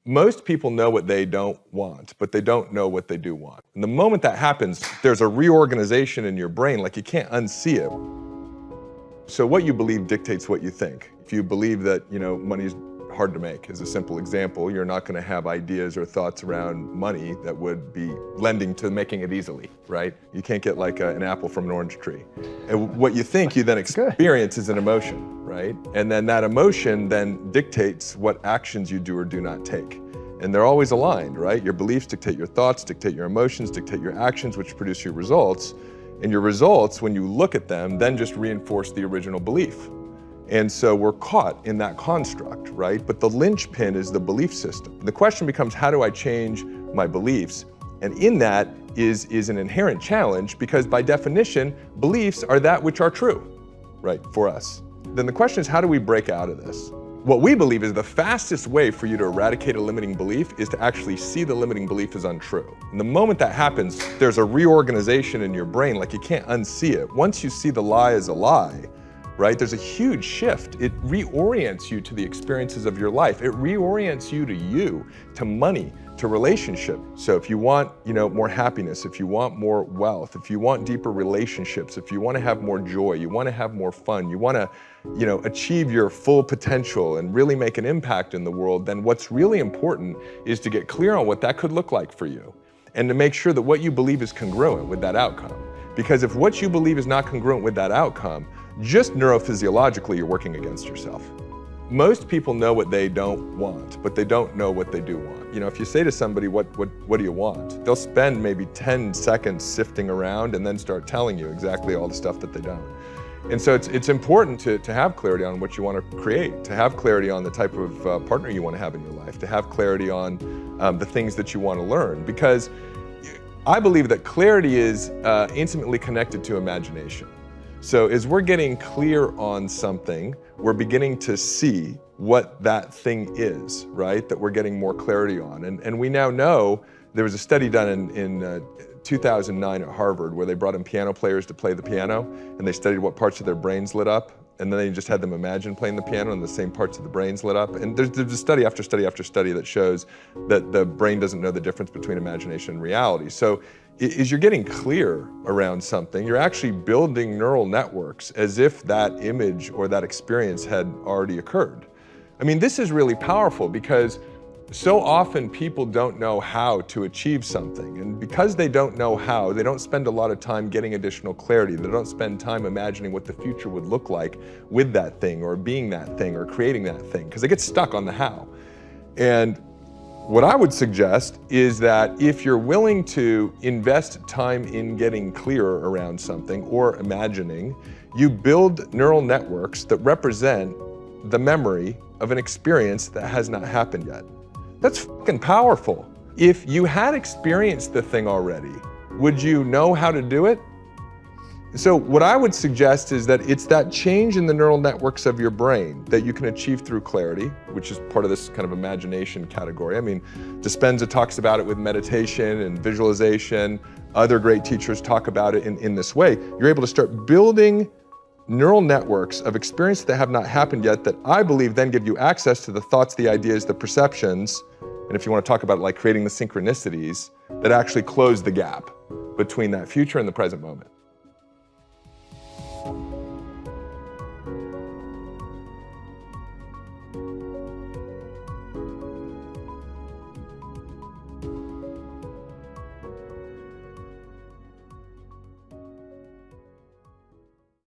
Most people know what they don't want, but they don't know what they do want. And the moment that happens, there's a reorganization in your brain, like you can't unsee it. So what you believe dictates what you think. If you believe that, money's hard to make, as a simple example, you're not going to have ideas or thoughts around money that would be lending to making it easily, right? You can't get like an apple from an orange tree. And what you think you then experience is an emotion, right? And then that emotion then dictates what actions you do or do not take. And they're always aligned, right? Your beliefs dictate your thoughts, dictate your emotions, dictate your actions, which produce your results. And your results, when you look at them, then just reinforce the original belief. And so we're caught in that construct, right? But the linchpin is the belief system. The question becomes, how do I change my beliefs? And in that is an inherent challenge, because by definition, beliefs are that which are true, right, for us. Then the question is, how do we break out of this? What we believe is the fastest way for you to eradicate a limiting belief is to actually see the limiting belief as untrue. And the moment that happens, there's a reorganization in your brain, like you can't unsee it. Once you see the lie as a lie, right, there's a huge shift. It reorients you to the experiences of your life. It reorients you, to money, to relationship. So if you want, more happiness, if you want more wealth, if you want deeper relationships, if you want to have more joy, you want to have more fun, you want to, achieve your full potential and really make an impact in the world, then what's really important is to get clear on what that could look like for you, and to make sure that what you believe is congruent with that outcome. Because if what you believe is not congruent with that outcome, just neurophysiologically, you're working against yourself. Most people know what they don't want, but they don't know what they do want. If you say to somebody, what do you want? They'll spend maybe 10 seconds sifting around and then start telling you exactly all the stuff that they don't. And so it's important to have clarity on what you want to create, to have clarity on the type of partner you want to have in your life, to have clarity on the things that you want to learn. Because I believe that clarity is intimately connected to imagination. So as we're getting clear on something, we're beginning to see what that thing is, right? That we're getting more clarity on. And we now know, there was a study done in 2009 at Harvard where they brought in piano players to play the piano, and they studied what parts of their brains lit up. And then they just had them imagine playing the piano, and the same parts of the brains lit up. And there's a study after study after study that shows that the brain doesn't know the difference between imagination and reality. So as you're getting clear around something, you're actually building neural networks as if that image or that experience had already occurred. I mean, this is really powerful, because so often people don't know how to achieve something. And because they don't know how, they don't spend a lot of time getting additional clarity. They don't spend time imagining what the future would look like with that thing, or being that thing, or creating that thing, because they get stuck on the how. And what I would suggest is that if you're willing to invest time in getting clear around something or imagining, you build neural networks that represent the memory of an experience that has not happened yet. That's fucking powerful. If you had experienced the thing already, would you know how to do it? So what I would suggest is that it's that change in the neural networks of your brain that you can achieve through clarity, which is part of this kind of imagination category. I mean, Dispenza talks about it with meditation and visualization. Other great teachers talk about it in this way. You're able to start building neural networks of experiences that have not happened yet, that I believe then give you access to the thoughts, the ideas, the perceptions, and if you want to talk about it, like creating the synchronicities that actually close the gap between that future and the present moment.